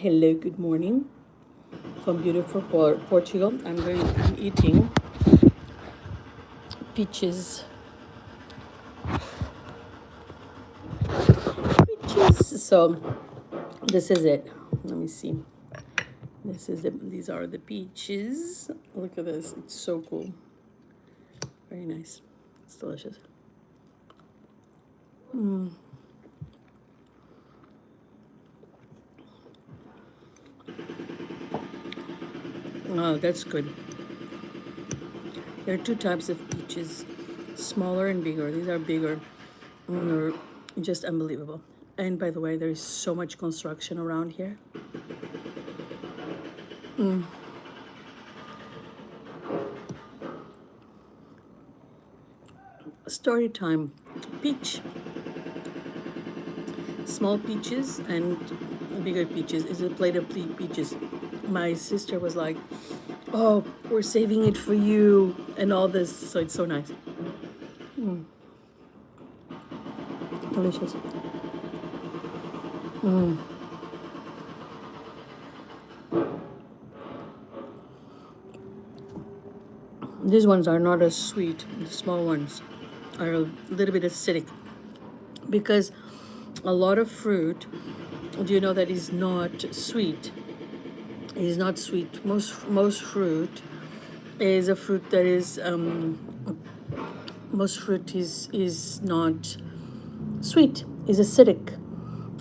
Hello, good morning from beautiful Portugal. I'm eating peaches. Peaches. So this is it. Let me see. These are the peaches. Look at this. It's so cool. Very nice. It's delicious. Oh, that's good. There are two types of peaches, smaller and bigger. These are bigger. They're just unbelievable. And by the way, there is so much construction around here. Story time. Peach. Small peaches and bigger peaches is a plate of peaches. My sister was like, "Oh, we're saving it for you," and all this. So it's so nice. Delicious. These ones are not as sweet. The small ones are a little bit acidic because a lot of fruit, do you know that is not sweet? It is not sweet. Most fruit is a fruit that is most fruit is not sweet. Is acidic,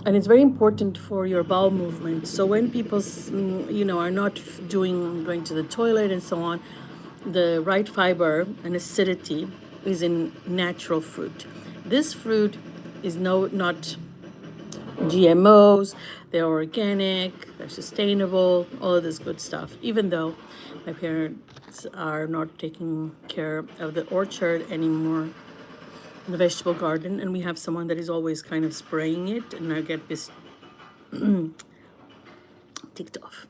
and it's very important for your bowel movement. So when people are not going to the toilet and so on, the right fiber and acidity is in natural fruit. This fruit is not GMOs, they're organic, they're sustainable, all of this good stuff. Even though my parents are not taking care of the orchard anymore, the vegetable garden, and we have someone that is always kind of spraying it, and I get this ticked off.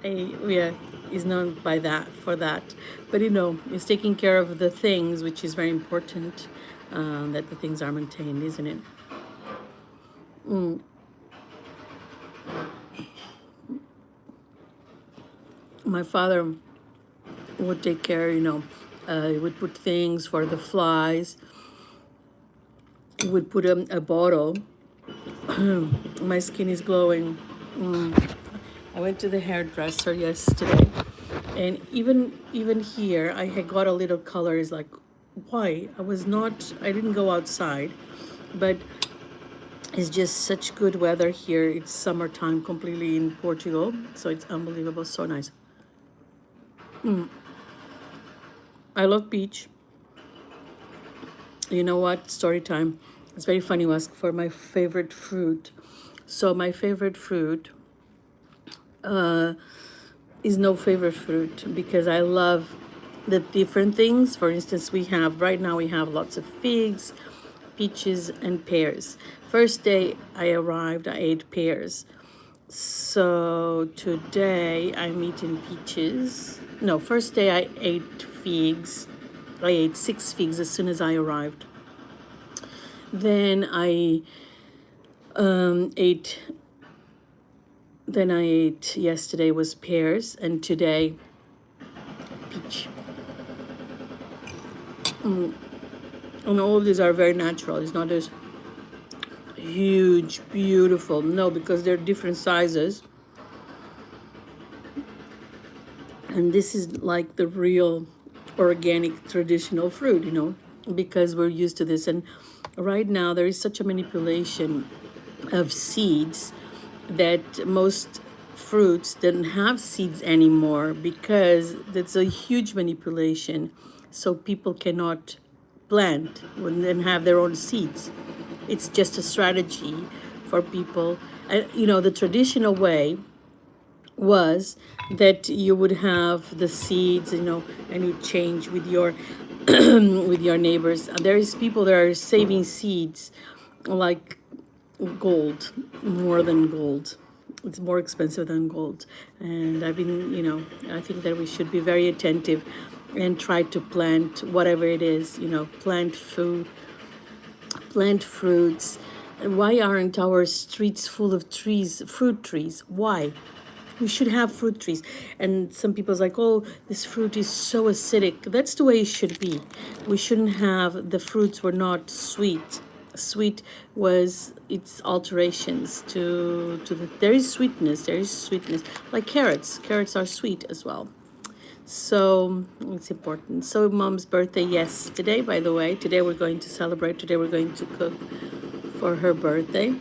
Yeah, is known by that for that, but is taking care of the things, which is very important. That the things are maintained, isn't it? My father would take care, he would put things for the flies. He would put a bottle. My skin is glowing. I went to the hairdresser yesterday, and even here I had got a little color. Is like, why? I didn't go outside, but it's just such good weather here. It's summertime completely in Portugal, so it's unbelievable, so nice. I love beach. You know what? Story time. It's very funny you ask for my favorite fruit. So my favorite fruit is no favorite fruit because I love the different things. For instance, right now we have lots of figs, peaches, and pears. First day I arrived, I ate pears. So today I'm eating peaches. No, first day I ate figs. I ate 6 figs as soon as I arrived. Then I ate. Then I ate yesterday was pears, and today peach. And all of these are very natural. It's not as huge, beautiful. No, because they're different sizes. And this is like the real organic traditional fruit, because we're used to this. And right now there is such a manipulation of seeds that most fruits don't have seeds anymore because that's a huge manipulation. So people cannot plant and have their own seeds. It's just a strategy for people. The traditional way was that you would have the seeds, and you change with your with your neighbors. There is people that are saving seeds like gold, more than gold. It's more expensive than gold. And I think that we should be very attentive and try to plant whatever it is, plant food, plant fruits, Why aren't our streets full of trees, fruit trees? Why? We should have fruit trees. And some people's like, oh, this fruit is so acidic. That's the way it should be. We shouldn't have, the fruits were not sweet. Sweet was its alterations to the, there is sweetness. Like carrots. Carrots are sweet as well. So it's important. So mom's birthday yesterday, by the way. Today we're going to celebrate. Today we're going to cook for her birthday.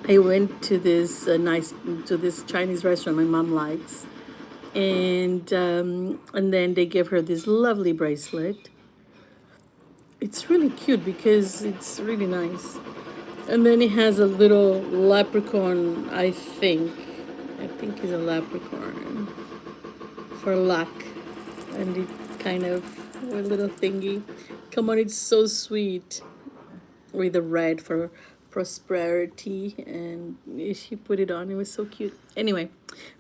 I went to this to this Chinese restaurant my mom likes, and then they give her this lovely bracelet. It's really cute because it's really nice, and then it has a little leprechaun. I think he's a leprechaun for luck, and it kind of a little thingy. Come on, it's so sweet. With the red for prosperity, and she put it on. It was so cute. Anyway,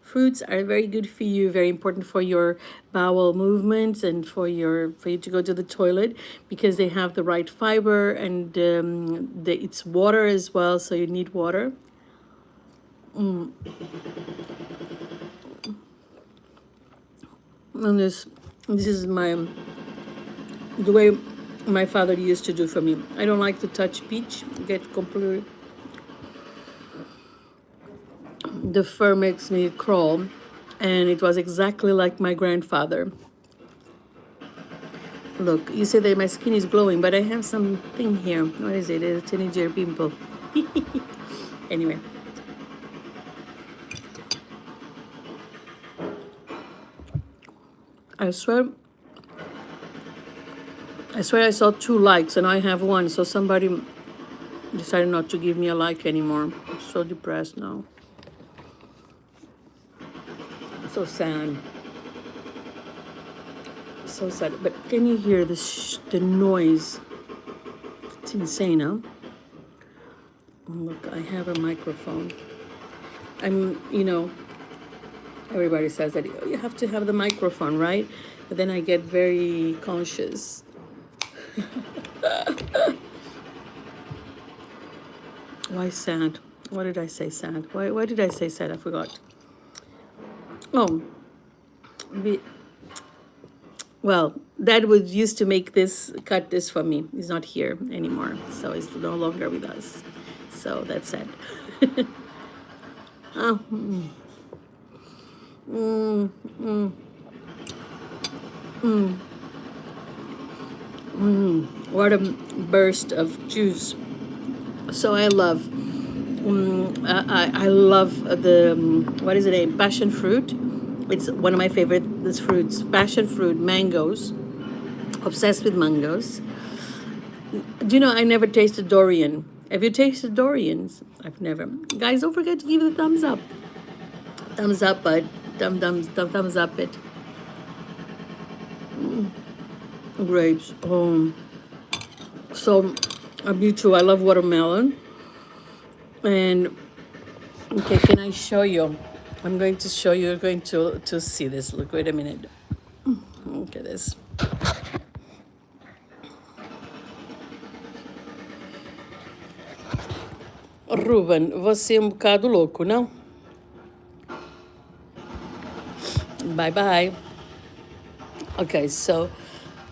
fruits are very good for you, very important for your bowel movements and for you to go to the toilet, because they have the right fiber, and it's water as well, so you need water. And this is the way my father used to do for me. I don't like to touch peach, get completely, the fur makes me crawl, and it was exactly like my grandfather. Look, you say that my skin is glowing, but I have something here. What is it? It's a teenager pimple. Anyway. I swear I saw 2 likes and I have 1, so somebody decided not to give me a like anymore. I'm so depressed now. So sad. So sad. But can you hear the noise? It's insane, huh? Look, I have a microphone. Everybody says that you have to have the microphone, right? But then I get very conscious. Why sad? What did I say sad? Why did I say sad? I forgot. Oh, well, Dad would used to cut this for me. He's not here anymore, so he's no longer with us. So that's sad. Oh. What a burst of juice. So I love I love the what is the name? Passion fruit. It's one of my favorite fruits. Passion fruit, mangoes. Obsessed with mangoes. Do you know I never tasted durian? Have you tasted durians? I've never. Guys, don't forget to give it a thumbs up. Thumbs up, bud. Thumbs up it. Grapes. Oh. So, me too. I love watermelon. And, okay, can I show you? I'm going to show you. You're going to see this. Look, wait a minute. Look at this. Ruben, você é bocado louco, não? Bye bye. Okay, so,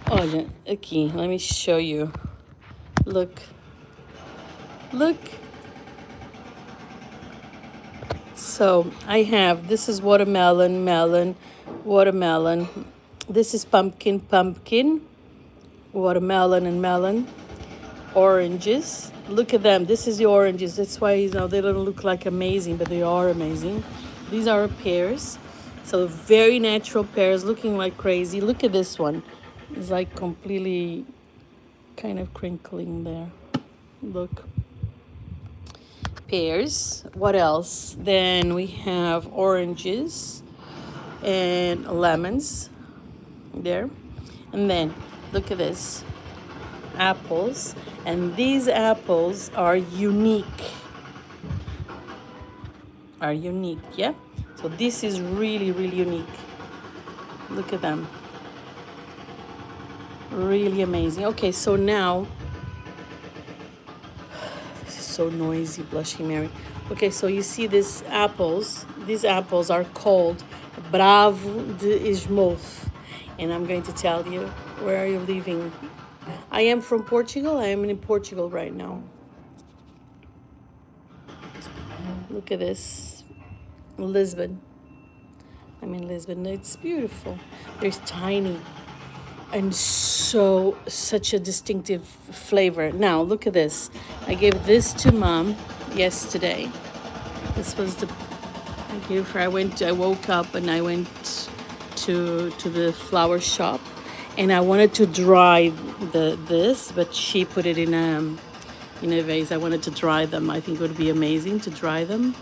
olha, aqui, let me show you. Look. So I have, this is watermelon, watermelon. This is pumpkin, watermelon and melon. Oranges. Look at them. This is the oranges. That's why, they don't look like amazing, but they are amazing. These are pears. So very natural pears, looking like crazy. Look at this one. It's like completely kind of crinkling there. Look. Pears. What else? Then we have oranges and lemons there. And then look at this. Apples. And these apples are unique. Yeah? So this is really, really unique. Look at them. Really amazing. Okay, so now, this is so noisy, Blushing Mary. Okay, so you see these apples. These apples are called Bravo de Esmolf. And I'm going to tell you, where are you living? I am from Portugal. I am in Portugal right now. Look at this. Lisbon. I'm in Lisbon. It's beautiful. There's tiny and such a distinctive flavor. Now look at this. I gave this to Mom yesterday. This was the I gave her. I woke up and I went to the flower shop, and I wanted to dry this, but she put it in a vase. I wanted to dry them. I think it would be amazing to dry them.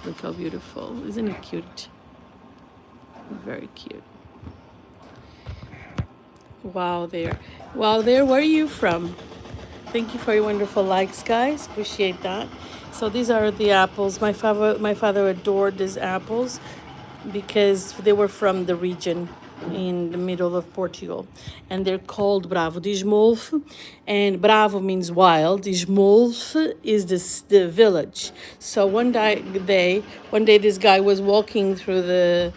Look how beautiful. Isn't it cute? Very cute. Wow there. Wow there. Where are you from? Thank you for your wonderful likes, guys. Appreciate that. So these are the apples. My father adored these apples because they were from the region in the middle of Portugal, and they're called Bravo de Esmolf. And Bravo means wild. Esmolf is the village. So one day, this guy was walking through the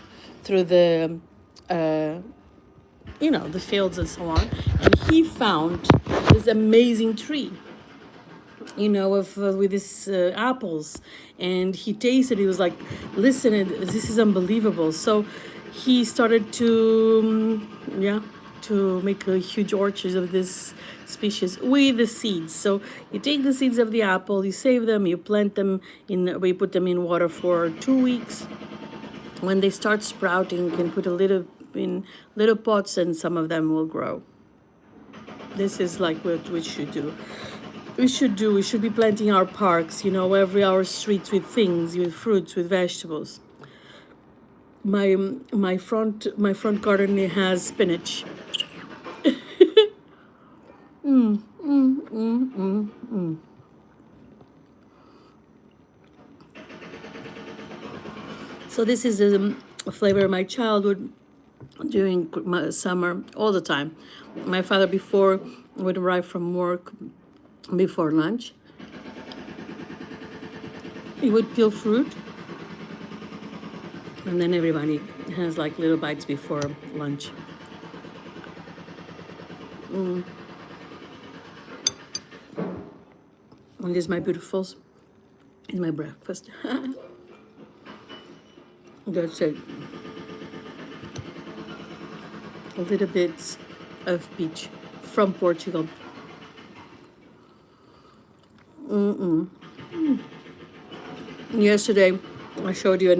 the fields and so on, and he found this amazing tree, with these apples, and he tasted. He was like, "Listen, this is unbelievable." So he started to make a huge orchard of this species with the seeds. So you take the seeds of the apple, you save them, you plant them we put them in water for 2 weeks. When they start sprouting, you can put in little pots, and some of them will grow. This is like what we should do. We should be planting our parks, our streets with things, with fruits, with vegetables. My front garden has spinach. So this is a flavor of my childhood during summer, all the time. My father would arrive from work before lunch. He would peel fruit, and then everybody has like little bites before lunch. And this is my beautifuls. Is my breakfast. That's it. A little bit of peach from Portugal. Yesterday, I showed you a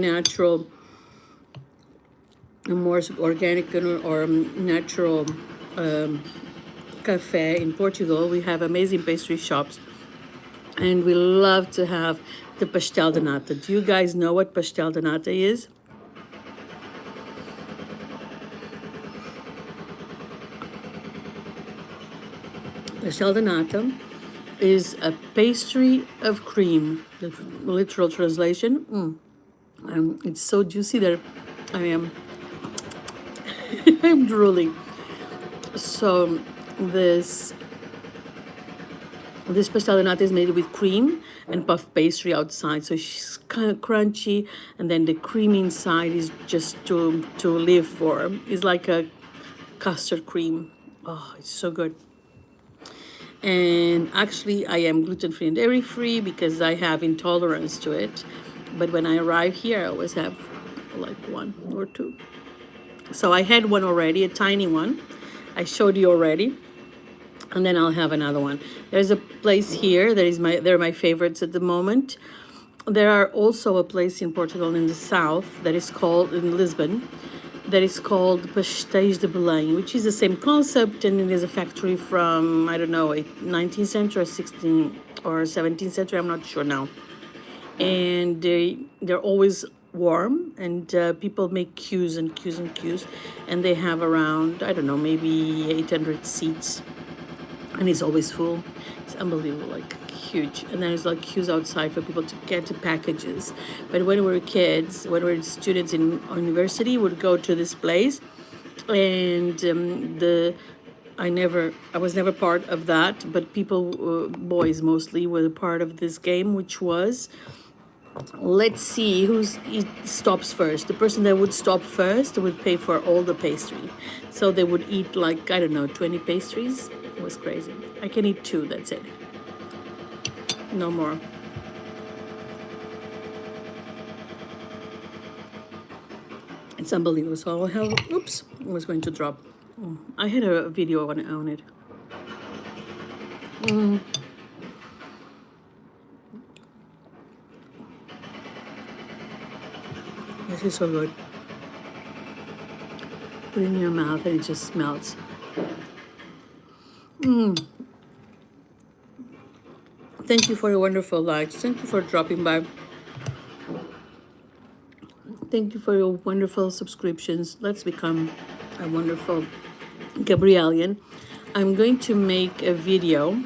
more organic or natural cafe in Portugal. We have amazing pastry shops, and we love to have the pastel de nata. Do you guys know what pastel de nata is? Pastel de nata is a pastry of cream. The literal translation. It's so juicy that I am I'm drooling. So this pastel de nata is made with cream and puff pastry outside, so it's kind of crunchy, and then the cream inside is just to live for. It's like a custard cream. Oh, it's so good. And actually, I am gluten-free and dairy-free because I have intolerance to it. But when I arrive here, I always have like 1 or 2. So I had one already, a tiny one. I showed you already. And then I'll have another one. There's a place here they're my favorites at the moment. There are also a place in Portugal in the south that is called, in Lisbon, that is called Pastéis de Belém, which is the same concept, and it is a factory from, I don't know, 19th century or 16th or 17th century, I'm not sure now. And they're always warm, and people make queues and queues and queues, and they have around, I don't know, maybe 800 seats, and it's always full. It's unbelievable, like huge. And there's like queues outside for people to get to packages. But when we were kids, when we were students in university, we would go to this place, and I was never part of that, but people, boys mostly, were part of this game, which was, let's see stops first. The person that would stop first would pay for all the pastry. So they would eat like, I don't know, 20 pastries. It was crazy. I can eat 2, that's it. No more. It's unbelievable. So I have, oops, I was going to drop. I had a video on it. This is so good. Put it in your mouth and it just melts. Thank you for your wonderful likes. Thank you for dropping by. Thank you for your wonderful subscriptions. Let's become a wonderful Gabrielian. I'm going to make a video.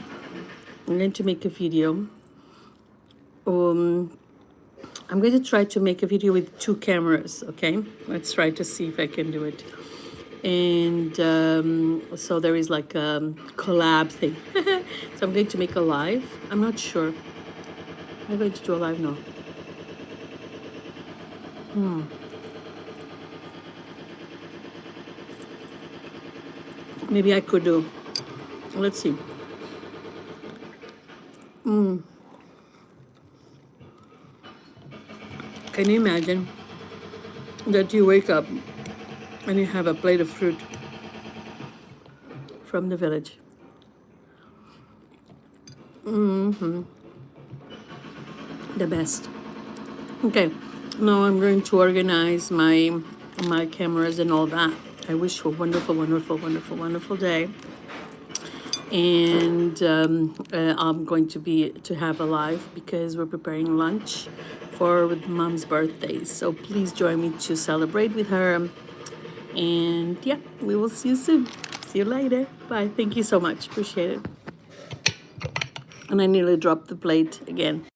I'm going to try to make a video with 2 cameras, okay? Let's try to see if I can do it. And so there is like a collab thing. So I'm going to make a live. I'm not sure. I'm going to do a live now. Maybe I could do. Let's see. Can you imagine that you wake up and you have a plate of fruit from the village? The best. Okay, now I'm going to organize my cameras and all that. I wish you a wonderful, wonderful, wonderful, wonderful day. And I'm going to have a live because we're preparing lunch for Mom's birthday. So please join me to celebrate with her. And yeah, we will see you soon. See you later. Bye. Thank you so much. Appreciate it. And I nearly dropped the plate again.